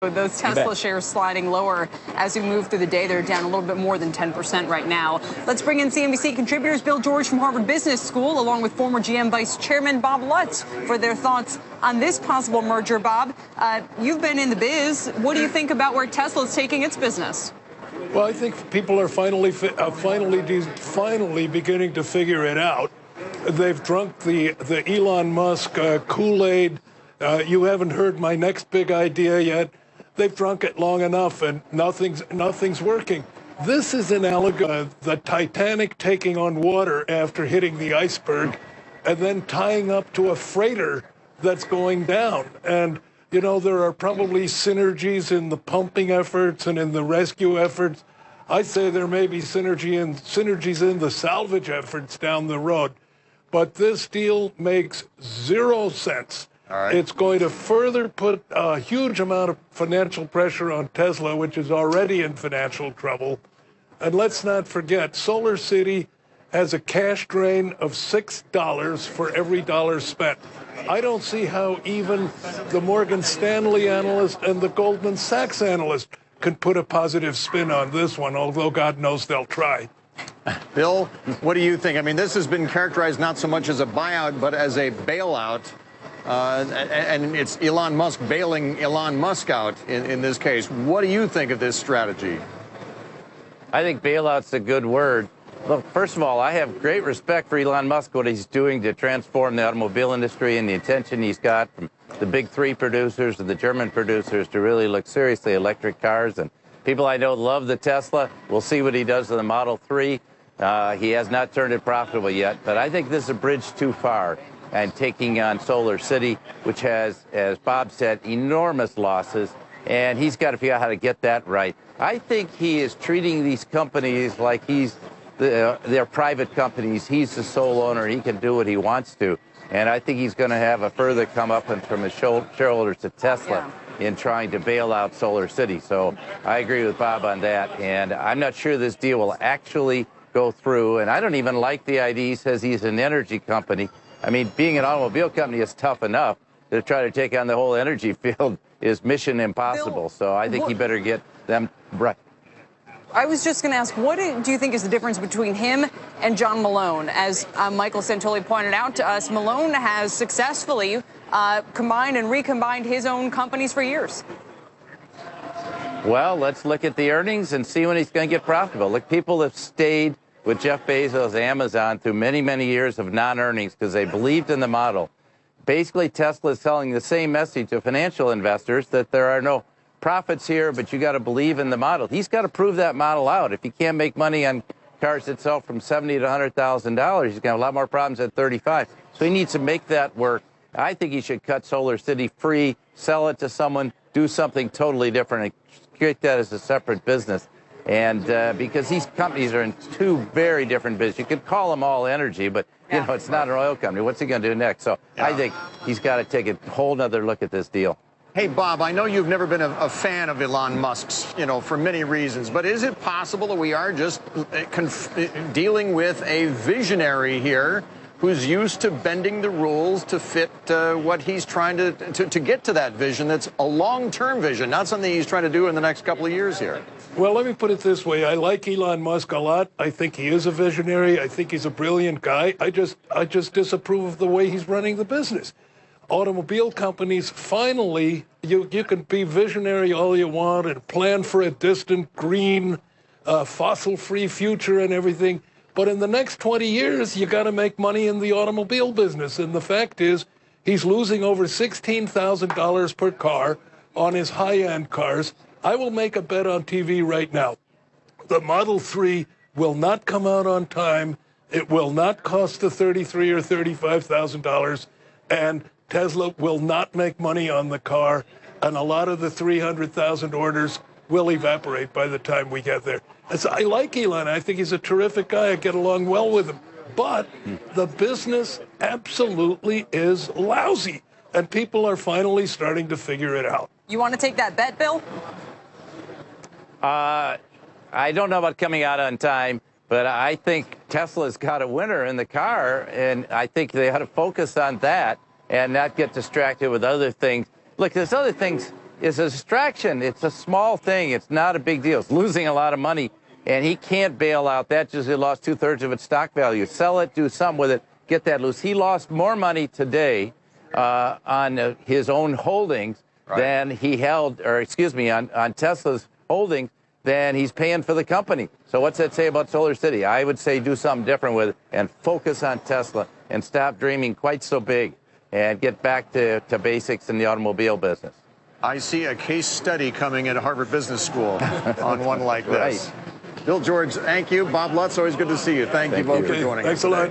Those Tesla shares sliding lower as we move through the day. They're down a little bit more than 10% right now. Let's bring in CNBC contributors Bill George from Harvard Business School, along with former GM Vice Chairman Bob Lutz, for their thoughts on this possible merger. Bob, you've been in the biz. What do you think about where Tesla is taking its business? Well, I think people are finally beginning to figure it out. They've drunk the Elon Musk Kool-Aid. You haven't heard my next big idea yet. They've drunk it long enough, and nothing's working. This is analogous the Titanic taking on water after hitting the iceberg, and then tying up to a freighter that's going down. And you know, there are probably synergies in the pumping efforts and in the rescue efforts. I say there may be synergies in the salvage efforts down the road. But this deal makes 0 sense. All right. It's going to further put a huge amount of financial pressure on Tesla, which is already in financial trouble. And let's not forget, Solar City has a cash drain of $6 for every dollar spent. I don't see how even the Morgan Stanley analyst and the Goldman Sachs analyst can put a positive spin on this one, although God knows they'll try. Bill, what do you think? I mean, this has been characterized not so much as a buyout, but as a bailout. And it's Elon Musk bailing Elon Musk out in this case. What do you think of this strategy? I think bailout's a good word. Look, first of all, I have great respect for Elon Musk, what he's doing to transform the automobile industry and the attention he's got from the big three producers and the German producers to really look seriously at electric cars. And people I know love the Tesla. We'll see what he does with the Model 3. He has not turned it profitable yet, but I think this is a bridge too far. And taking on Solar City, which has, as Bob said, enormous losses, and he's got to figure out how to get that right. I think he is treating these companies like they're private companies. He's the sole owner. He can do what he wants to. And I think he's going to have a further comeuppance from his shareholders to Tesla in trying to bail out Solar City. So I agree with Bob on that. And I'm not sure this deal will actually go through. And I don't even like the idea. He says he's an energy company. I mean, being an automobile company is tough enough. To try to take on the whole energy field is mission impossible. Bill, so I think he better get them right. I was just going to ask, what do you think is the difference between him and John Malone? As Michael Santoli pointed out to us, Malone has successfully combined and recombined his own companies for years. Well, let's look at the earnings and see when he's going to get profitable. Look, people have stayed with Jeff Bezos' Amazon through many, many years of non-earnings because they believed in the model. Basically, Tesla is selling the same message to financial investors that there are no profits here, but you got to believe in the model. He's got to prove that model out. If he can't make money on cars that sell from $70,000 to $100,000, he's going to have a lot more problems at 35. So he needs to make that work. I think he should cut Solar City free, sell it to someone, do something totally different, and create that as a separate business. And because these companies are in two very different businesses. You could call them all energy, but you know, it's not an oil company. What's he going to do next? So I think he's got to take a whole nother look at this deal. Hey, Bob, I know you've never been a fan of Elon Musk's, you know, for many reasons, but is it possible that we are just dealing with a visionary here who's used to bending the rules to fit what he's trying to get to that vision that's a long-term vision, not something he's trying to do in the next couple of years here? Well, let me put it this way. I like Elon Musk a lot. I think he is a visionary. I think he's a brilliant guy. I just disapprove of the way he's running the business. Automobile companies, finally, you can be visionary all you want and plan for a distant green, fossil-free future and everything. But in the next 20 years, you got to make money in the automobile business. And the fact is, he's losing over $16,000 per car on his high-end cars. I will make a bet on TV right now. The Model 3 will not come out on time. It will not cost the $33,000 or $35,000. And Tesla will not make money on the car. And a lot of the 300,000 orders will evaporate by the time we get there. I like Elon. I think he's a terrific guy. I get along well with him. But the business absolutely is lousy. And people are finally starting to figure it out. You want to take that bet, Bill? I don't know about coming out on time, but I think Tesla's got a winner in the car, and I think they ought to focus on that and not get distracted with other things. Look, there's other things is a distraction. It's a small thing. It's not a big deal. It's losing a lot of money, and he can't bail out that just it lost 2/3 of its stock value. Sell it, do something with it, get that loose. He lost more money today on his own holdings than he held, or excuse me, on Tesla's holdings than he's paying for the company. So what's that say about Solar City? I would say do something different with it and focus on Tesla and stop dreaming quite so big and get back to basics in the automobile business. I see a case study coming at Harvard Business School on one like this. Bill George, thank you. Bob Lutz, always good to see you. Thank you both for joining us. Thanks a lot.